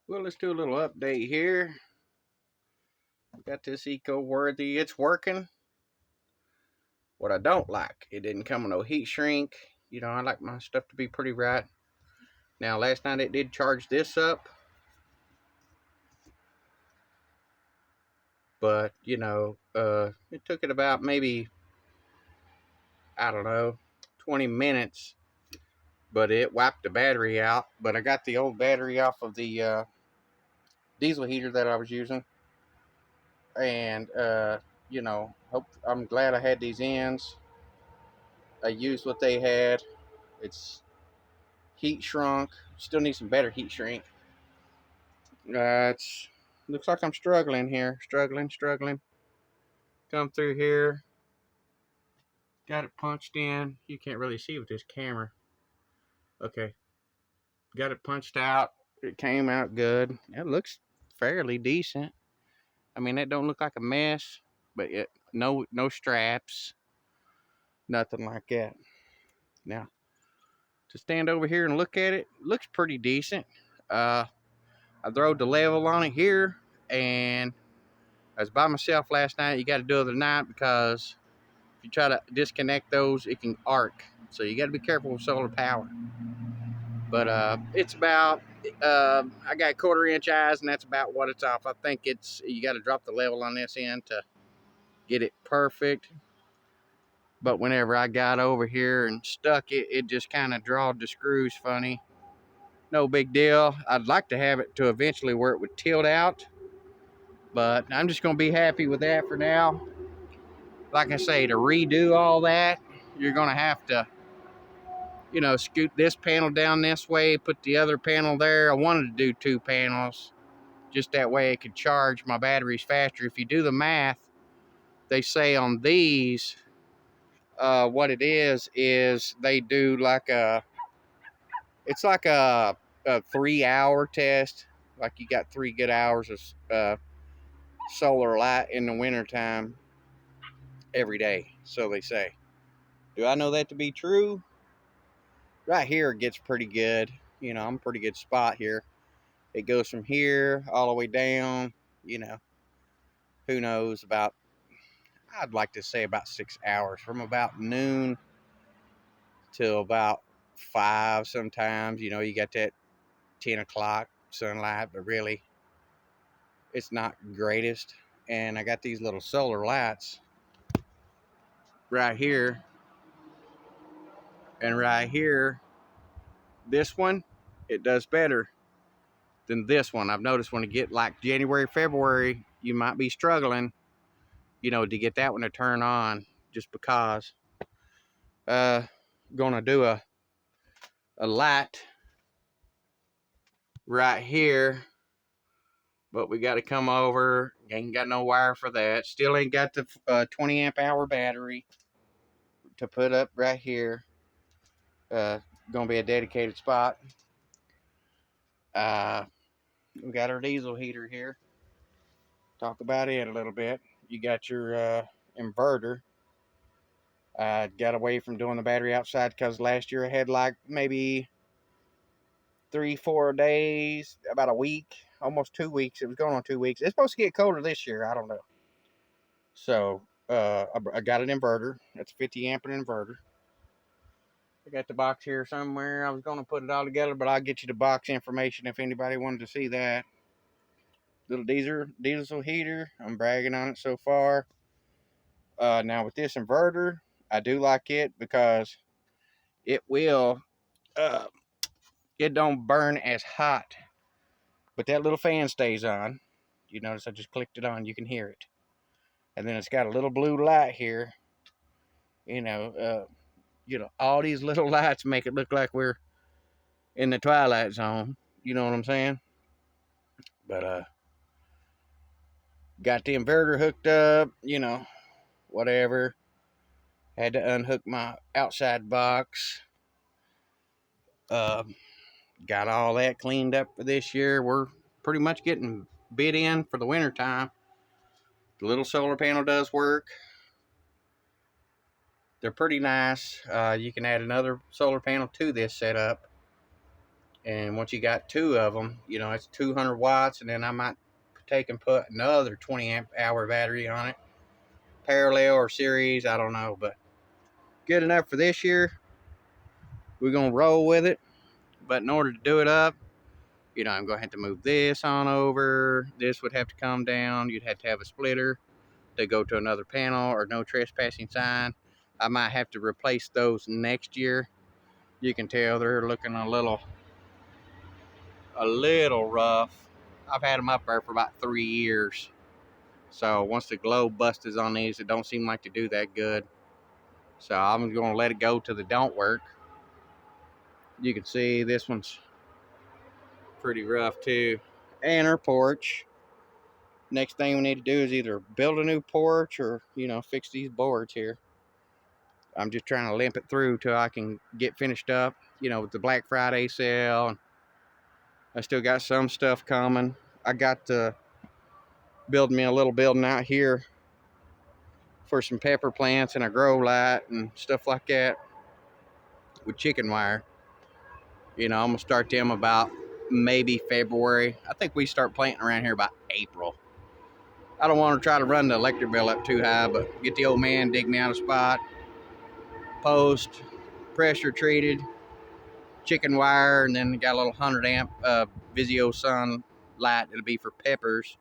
Well, let's do a little update here. Got this Eco-Worthy. It's working. What I don't like, it didn't come with no heat shrink. You know, I like my stuff to be pretty right. Now, last night it did charge this up, but it took it about maybe, I don't know, 20 minutes, but it wiped the battery out. But I got the old battery off of the diesel heater that I was using, and I'm glad I had these ends. I used what they had. It's heat shrunk. Still need some better heat shrink. It's looks like I'm struggling here. Struggling. Come through here. Got it punched in. You can't really see with this camera. Okay. Got it punched out. It came out good. It looks fairly decent. I mean, it don't look like a mess, but no straps, nothing like that. Now, to stand over here and look at it, looks pretty decent. I throwed the level on it here, and I was by myself last night. You got to do it at night because if you try to disconnect those, it can arc. So you got to be careful with solar power. But it's about, I got 1/4 inch eyes, and that's about what it's off. I think you got to drop the level on this end to get it perfect. But whenever I got over here and stuck it, it just kind of drawed the screws funny. No big deal. I'd like to have it to eventually where it would tilt out, but I'm just going to be happy with that for now. Like I say, to redo all that, you're going to have to, scoot this panel down this way, put the other panel there. I wanted to do 2 panels, just that way it could charge my batteries faster. If you do the math, they say on these, what it is they do it's like a 3-hour test. Like you got 3 good hours of solar light in the wintertime every day, so they say. Do I know that to be true? Right here it gets pretty good. I'm a pretty good spot here. It goes from here all the way down, you know, who knows, I'd like to say about 6 hours, from about noon till about 5 sometimes. You got that 10 o'clock sunlight, but really, it's not greatest. And I got these little solar lights right here and right here. This one, it does better than this one. I've noticed when you get like January, February, you might be struggling, to get that one to turn on, just because. Uh, gonna do a light right here, but we got to come over. Ain't got no wire for that. Still ain't got the 20 amp hour battery to put up right here. Uh, gonna be a dedicated spot. Uh, we got our diesel heater here. Talk about it a little bit. You got your inverter. I got away from doing the battery outside because last year I had like maybe 3-4 days, about a week, almost 2 weeks. It was going on 2 weeks. It's supposed to get colder this year. I don't know. So I got an inverter. That's a 50 amp inverter. I got the box here somewhere. I was going to put it all together, but I'll get you the box information if anybody wanted to see that. Little diesel heater. I'm bragging on it so far. Now with this inverter, I do like it because it will, uh, it don't burn as hot, but that little fan stays on. You notice I just clicked it on. You can hear it, and then it's got a little blue light here. You know, uh, all these little lights make it look like we're in the twilight zone. You know what I'm saying? But got the inverter hooked up. Whatever. Had to unhook my outside box. Uh, got all that cleaned up for this year. We're pretty much getting bid in for the winter time. The little solar panel does work. They're pretty nice. You can add another solar panel to this setup, And once you got 2 of them, you know, it's 200 watts, and then I might take and put another 20 amp hour battery on it, parallel or series, I don't know, but good enough for this year. We're gonna roll with it. But in order to do it up, you know, I'm gonna have to move this on over. This would have to come down. You'd have to have a splitter to go to another panel or no trespassing sign. I might have to replace those next year. You can tell they're looking a little rough. I've had them up there for about 3 years. So once the glow busts on these, it don't seem like to do that good. So I'm going to let it go till they don't work. You can see this one's pretty rough too. And our porch. Next thing we need to do is either build a new porch or, you know, fix these boards here. I'm just trying to limp it through till I can get finished up, you know, with the Black Friday sale. I still got some stuff coming. I got to build me a little building out here for some pepper plants and a grow light and stuff like that with chicken wire. You know, I'm gonna start them about maybe February. I think we start planting around here about April. I don't want to try to run the electric bill up too high, but get the old man, dig me out a spot, post, pressure treated, chicken wire, and then got a little 100 amp Vizio Sun light. It'll be for peppers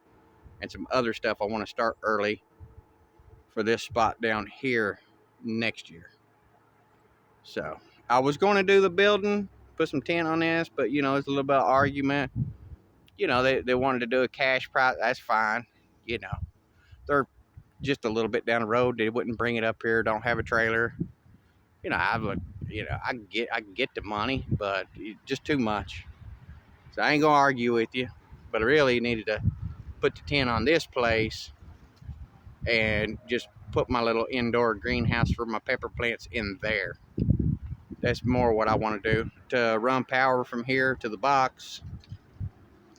and some other stuff I want to start early for this spot down here next year. So I was going to do the building, put some tent on this, but you know, it's a little bit of argument. You know, they wanted to do a cash price. That's fine. You know, they're just a little bit down the road. They wouldn't bring it up here. Don't have a trailer. You know, I can get the money, but just too much. So I ain't gonna argue with you. But I really needed to put the tent on this place and just put my little indoor greenhouse for my pepper plants in there. That's more what I want to do. To run power from here to the box,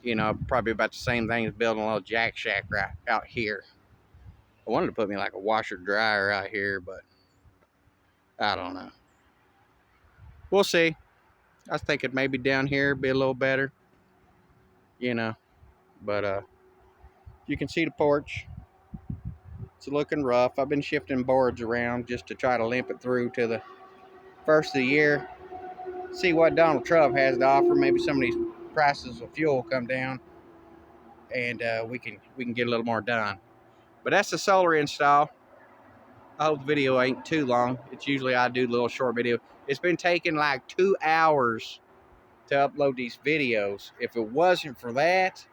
you know, probably about the same thing as building a little jack shack right out here. I wanted to put me like a washer dryer out here, but I don't know. We'll see. I was thinking maybe down here be a little better, you know. But you can see the porch. It's looking rough. I've been shifting boards around just to try to limp it through to the first of the year. See what Donald Trump has to offer. Maybe some of these prices of fuel come down, and we can get a little more done. But that's the solar install. I hope the video ain't too long. It's usually I do a little short video. It's been taking like 2 hours to upload these videos. If it wasn't for that,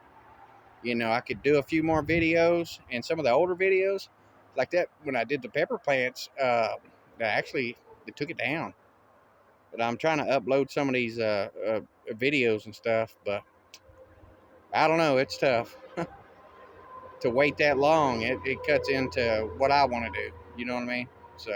you know, I could do a few more videos, and some of the older videos like that when I did the pepper plants, they took it down. But I'm trying to upload some of these videos and stuff, but I don't know, it's tough to wait that long. It cuts into what I want to do, you know what I mean? So